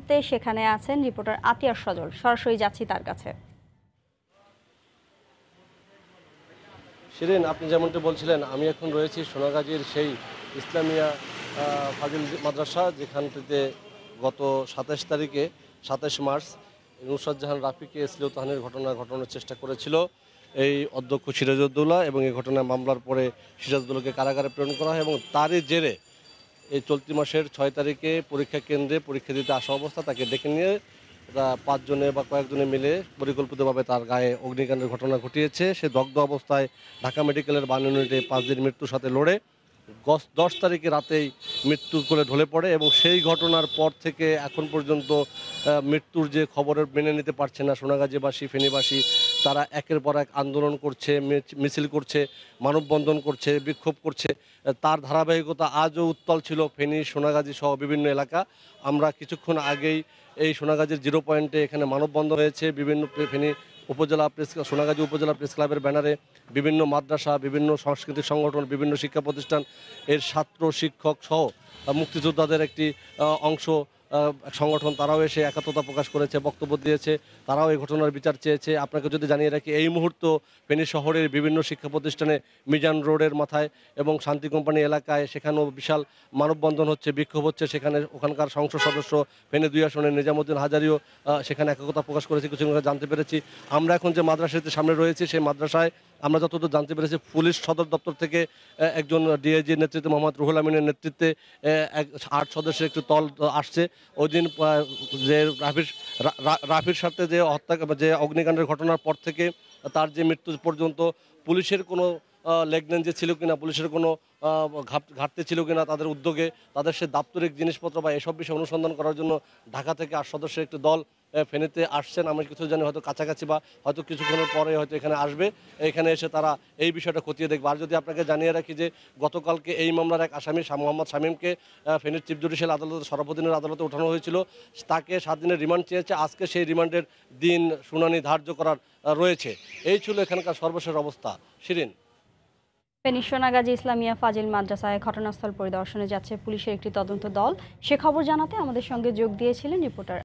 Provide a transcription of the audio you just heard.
মুহূর্তে সেখানে আছেন রিপোর্টার আতিয়ার সজল। সরাসরি যাচ্ছি তার কাছে। শিরিন, আপনি যেমনটি বলছিলেন, আমি এখন রয়েছি সোনাগাজীর সেই ইসলামিয়া ফাজিল মাদ্রাসা, যেখানটিতে গত 27 মার্চ নুসরাত জাহান রাফিকে শ্লীলতাহানির ঘটনা ঘটানোর চেষ্টা করেছিল এই অধ্যক্ষ সিরাজউদ্দৌলা, এবং এই ঘটনায় মামলার পরে সিরাজউদ্দৌলাকে কারাগারে প্রেরণ করা হয় এবং তারই জেরে এই চলতি মাসের 6 তারিখে পরীক্ষা কেন্দ্রে পরীক্ষা দিতে আসা অবস্থা তাকে ডেকে নিয়ে 5 জনে বা কয়েকজনে মিলে পরিকল্পিতভাবে তার গায়ে অগ্নিকাণ্ডের ঘটনা ঘটিয়েছে। সে দগ্ধ অবস্থায় ঢাকা মেডিকেলের 52 ইউনিটে 5 দিন মৃত্যুর সাথে লড়ে 10 তারিখে রাতেই মৃত্যুর কোলে ঢলে পড়ে, এবং সেই ঘটনার পর থেকে এখন পর্যন্ত মৃত্যুর যে খবরের মেনে নিতে পারছে না সোনাগাজীবাসী, ফেনীবাসী। তারা একের পর এক আন্দোলন করছে, মিছিল করছে, মানববন্ধন করছে, বিক্ষোভ করছে। তার ধারাবাহিকতা আজও উত্তাল ছিল ফেনী, সোনাগাজী সহ বিভিন্ন এলাকা। আমরা কিছুক্ষণ আগেই এই সোনাগাজীর 0 পয়েন্টে এখানে মানববন্ধন হয়েছে। বিভিন্ন ফেনী উপজেলা সোনাগাজী উপজেলা প্রেস ক্লাবের ব্যানারে বিভিন্ন মাদ্রাসা, বিভিন্ন সাংস্কৃতিক সংগঠন, বিভিন্ন শিক্ষা প্রতিষ্ঠান এর ছাত্র, শিক্ষক সহ মুক্তিযোদ্ধাদের একটি অংশ সংগঠন, তারাও এসে একাত্মতা প্রকাশ করেছে, বক্তব্য দিয়েছে। তারাও এই ঘটনার বিচার চেয়েছে। আপনাকে যদি জানিয়ে রাখি, এই মুহূর্তে ফেনী শহরের বিভিন্ন শিক্ষা প্রতিষ্ঠানে মিজান রোডের মাথায় এবং শান্তি কোম্পানি এলাকায় সেখানেও বিশাল মানববন্ধন হচ্ছে, বিক্ষোভ হচ্ছে। সেখানে ওখানকার সংসদ সদস্য ফেনী 2 আসনের নিজামুদ্দিন হাজারিও সেখানে একতা প্রকাশ করেছে, কিছু জানতে পেরেছি। আমরা এখন যে মাদ্রাসাটির সামনে রয়েছি, সেই মাদ্রাসায় আমরা যতদূর জানতে পেরেছি, পুলিশ সদর দপ্তর থেকে একজন ডিআইজির নেতৃত্বে মোহাম্মদ রুহুল আমিনের নেতৃত্বে 8 সদস্যের একটি দল আসছে। ওই দিন যে রাফির সাথে যে অগ্নিকাণ্ডের ঘটনার পর থেকে তার যে মৃত্যু পর্যন্ত পুলিশের কোনো লেগনেঞ্জে ছিল কিনা, পুলিশের কোনো ঘাটতি ছিল কিনা তাদের উদ্যোগে, তাদের সে দাপ্তরিক জিনিসপত্র বা এসব বিষয়ে অনুসন্ধান করার জন্য ঢাকা থেকে 8 সদস্যের একটি দল ফেনীতে আসছেন। আমি কিছু জানি হয়তো কাছাকাছি বা হয়তো কিছুক্ষণের পরে হয়তো এখানে আসবে। এখানে এসে তারা এই বিষয়টা খতিয়ে দেখবে। আর যদি আপনাকে জানিয়ে রাখি যে গতকালকে এই মামলার এক আসামি মোহাম্মদ শামীমকে ফেনীর চিফ জুডিশিয়াল আদালতে সর্বদিনের আদালতে ওঠানো হয়েছিল। তাকে 7 দিনের রিমান্ড চেয়েছে। আজকে সেই রিমান্ডের দিন শুনানি ধার্য করার রয়েছে। এই ছিল এখানকার সর্বশেষ অবস্থা। শিরিন, ফেনী সোনাগাজী ইসলামিয়া ফাজিল মাদ্রাসায় ঘটনাস্থল পরিদর্শনে যাচ্ছে পুলিশের একটি তদন্ত দল। সে খবর জানাতে আমাদের সঙ্গে যোগ দিয়েছিলেন রিপোর্টার